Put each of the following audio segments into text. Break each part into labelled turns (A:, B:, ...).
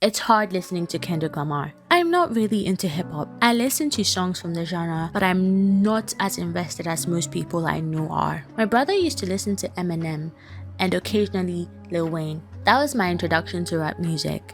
A: It's hard listening to Kendrick Lamar. I'm not really into hip-hop. I listen to songs from the genre, but I'm not as invested as most people I know are. My brother used to listen to Eminem and occasionally Lil Wayne. That was my introduction to rap music.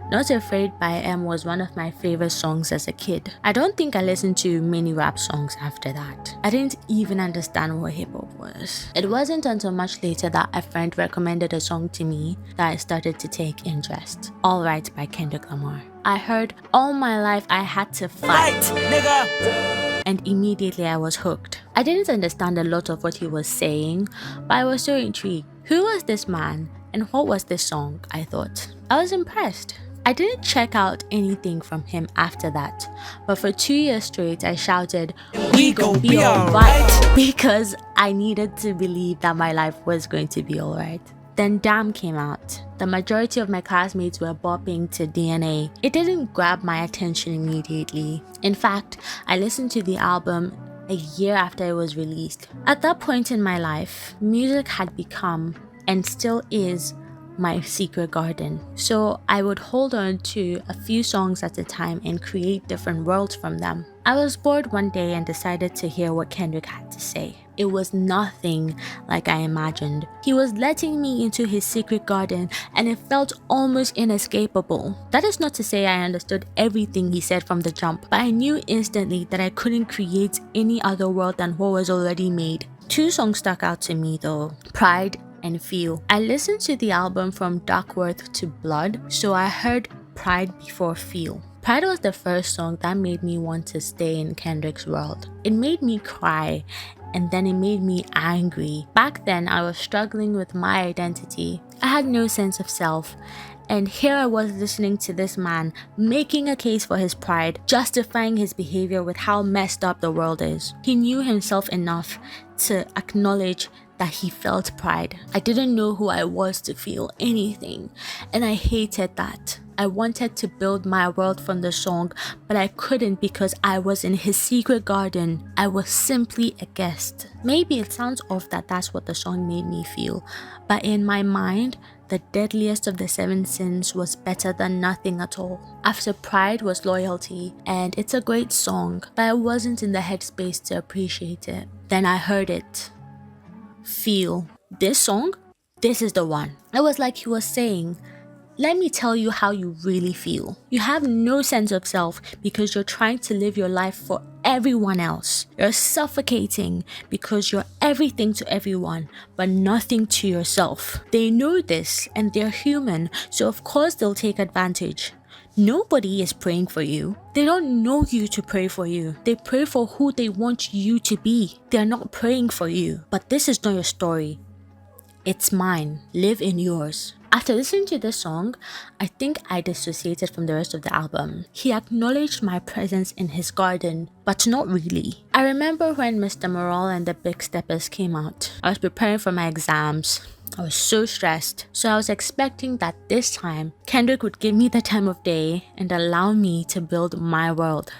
A: Not Afraid by M was one of my favorite songs as a kid. I don't think I listened to many rap songs after that. I didn't even understand what hip-hop was. It wasn't until much later that a friend recommended a song to me that I started to take interest. All Right by Kendrick Lamar. I heard All My Life I Had to Fight, nigga, and immediately I was hooked. I didn't understand a lot of what he was saying, but I was so intrigued. Who was this man and what was this song? I thought. I was impressed. I didn't check out anything from him after that, but for 2 years straight I shouted, "We gon' be alright," because I needed to believe that my life was going to be alright. Then Damn came out. The majority of my classmates were bopping to DNA. It didn't grab my attention immediately. In fact, I listened to the album a year after it was released. At that point in my life, music had become, and still is, my secret garden. So I would hold on to a few songs at a time and create different worlds from them. I was bored one day and decided to hear what Kendrick had to say. It was nothing like I imagined. He was letting me into his secret garden and it felt almost inescapable. That is not to say I understood everything he said from the jump, but I knew instantly that I couldn't create any other world than what was already made. 2 songs stuck out to me though, Pride and Feel. I listened to the album from Duckworth to Blood, so I heard Pride before Feel. Pride was the first song that made me want to stay in Kendrick's world. It made me cry, and then it made me angry. Back then, I was struggling with my identity. I had no sense of self. And here I was listening to this man making a case for his pride, justifying his behavior with how messed up the world is. He knew himself enough to acknowledge that he felt pride. I didn't know who I was to feel anything, and I hated that. I wanted to build my world from the song, but I couldn't because I was in his secret garden. I was simply a guest. Maybe it sounds off that that's what the song made me feel, but in my mind, the deadliest of the 7 sins was better than nothing at all. After Pride was Loyalty, and it's a great song, but I wasn't in the headspace to appreciate it. Then I heard it. Feel. This song? This is the one. It was like he was saying, let me tell you how you really feel. You have no sense of self because you're trying to live your life for everyone else. You're suffocating because you're everything to everyone, but nothing to yourself. They know this and they're human, so of course they'll take advantage. Nobody is praying for you. They don't know you to pray for you. They pray for who they want you to be. They're not praying for you. But this is not your story. It's mine. Live in yours. After listening to this song, I think I dissociated from the rest of the album. He acknowledged my presence in his garden, but not really. I remember when Mr. Morale and the Big Steppers came out. I was preparing for my exams. I was so stressed, so I was expecting that this time, Kendrick would give me the time of day and allow me to build my world.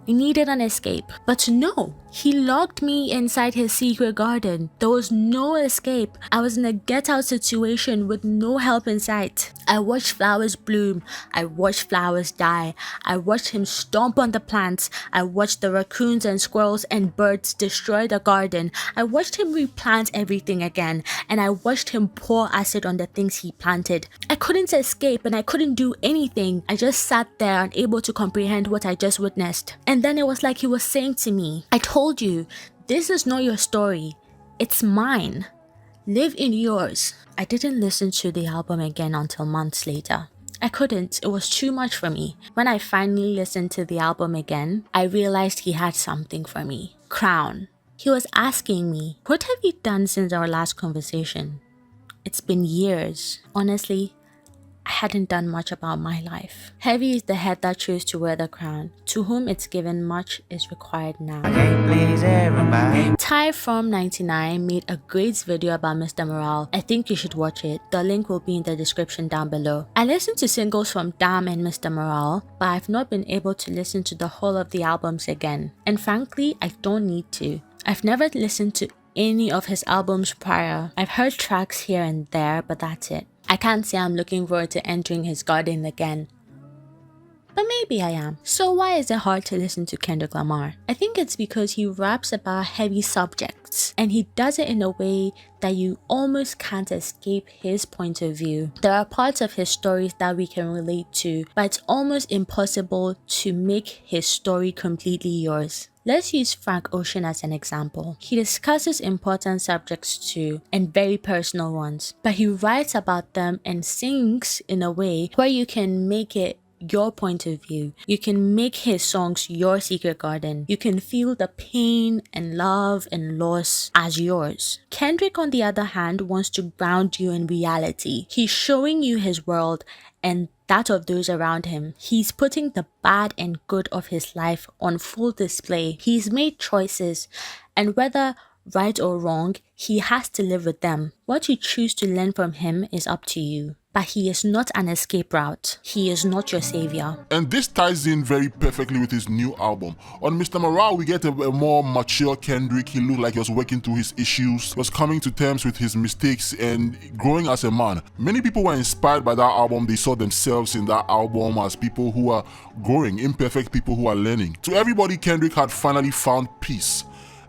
A: I needed an escape, but no, he locked me inside his secret garden. There was no escape. I was in a get-out situation with no help in sight. I watched flowers bloom. I watched flowers die. I watched him stomp on the plants. I watched the raccoons and squirrels and birds destroy the garden. I watched him replant everything again, and I watched him pour acid on the things he planted. I couldn't escape and I couldn't do anything. I just sat there unable to comprehend what I just witnessed. And then it was like he was saying to me, I told you, this is not your story. It's mine. Live in yours. I didn't listen to the album again until months later. I couldn't. It was too much for me. When I finally listened to the album again, I realized he had something for me. Crown. He was asking me, what have you done since our last conversation? It's been years. Honestly, I hadn't done much about my life. Heavy is the head that chose to wear the crown. To whom it's given, much is required now. Ty from 99 made a great video about Mr. Morale. I think you should watch it. The link will be in the description down below. I listened to singles from Damn and Mr. Morale, but I've not been able to listen to the whole of the albums again. And frankly, I don't need to. I've never listened to any of his albums prior. I've heard tracks here and there, but that's it. I can't say I'm looking forward to entering his garden again. But maybe I am. So why is it hard to listen to Kendrick Lamar? I think it's because he raps about heavy subjects and he does it in a way that you almost can't escape his point of view. There are parts of his stories that we can relate to, but it's almost impossible to make his story completely yours. Let's use Frank Ocean as an example. He discusses important subjects too, and very personal ones, but he writes about them and sings in a way where you can make it your point of view. You can make his songs your secret garden. You can feel the pain and love and loss as yours. Kendrick, on the other hand, wants to ground you in reality. He's showing you his world and that of those around him. He's putting the bad and good of his life on full display. He's made choices, and whether right or wrong, he has to live with them. What you choose to learn from him is up to you. But he is not an escape route. He is not your savior.
B: And this ties in very perfectly with his new album. On Mr. Morale, we get a more mature Kendrick. He looked like he was working through his issues, was coming to terms with his mistakes and growing as a man. Many people were inspired by that album. They saw themselves in that album as people who are growing, imperfect people who are learning. To everybody, Kendrick had finally found peace.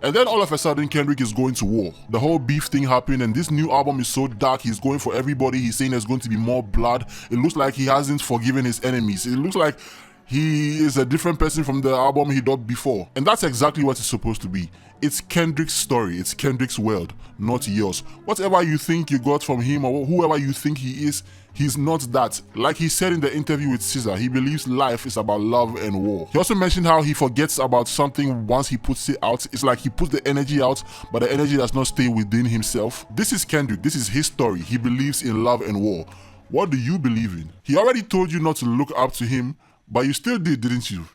B: And then all of a sudden, Kendrick is going to war. The whole beef thing happened, and this new album is so dark. He's going for everybody. He's saying there's going to be more blood. It looks like he hasn't forgiven his enemies. It looks like he is a different person from the album he did before. And that's exactly what it's supposed to be. It's Kendrick's story. It's Kendrick's world, not yours. Whatever you think you got from him or whoever you think he is, he's not that. Like he said in the interview with Caesar, he believes life is about love and war. He also mentioned how he forgets about something once he puts it out. It's like he puts the energy out, but the energy does not stay within himself. This is Kendrick. This is his story. He believes in love and war. What do you believe in? He already told you not to look up to him, but you still did, didn't you?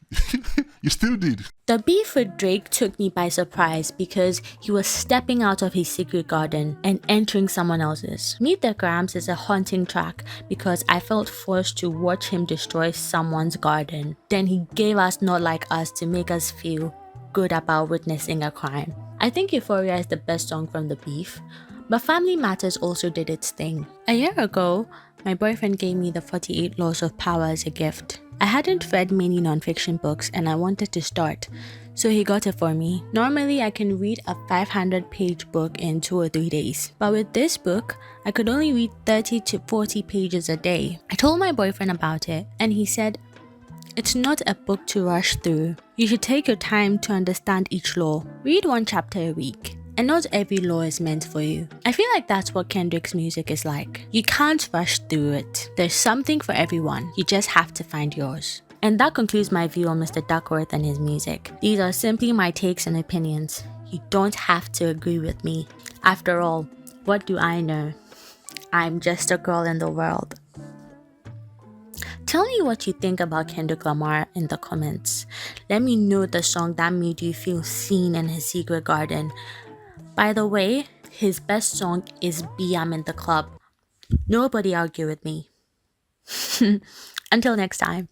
B: You still did.
A: The beef with Drake took me by surprise because he was stepping out of his secret garden and entering someone else's. Meet the Grams is a haunting track because I felt forced to watch him destroy someone's garden. Then he gave us Not Like Us to make us feel good about witnessing a crime. I think Euphoria is the best song from the beef, but Family Matters also did its thing. A year ago, my boyfriend gave me the 48 Laws of Power as a gift. I hadn't read many non-fiction books and I wanted to start, so he got it for me. Normally, I can read a 500-page book in 2 or 3 days, but with this book, I could only read 30 to 40 pages a day. I told my boyfriend about it and he said, "It's not a book to rush through. You should take your time to understand each law. Read 1 chapter a week. And not every law is meant for you." I feel like that's what Kendrick's music is like. You can't rush through it. There's something for everyone. You just have to find yours. And that concludes my view on Mr. Duckworth and his music. These are simply my takes and opinions. You don't have to agree with me. After all, what do I know? I'm just a girl in the world. Tell me what you think about Kendrick Lamar in the comments. Let me know the song that made you feel seen in his secret garden. By the way, his best song is Be I'm in the Club. Nobody argue with me. Until next time.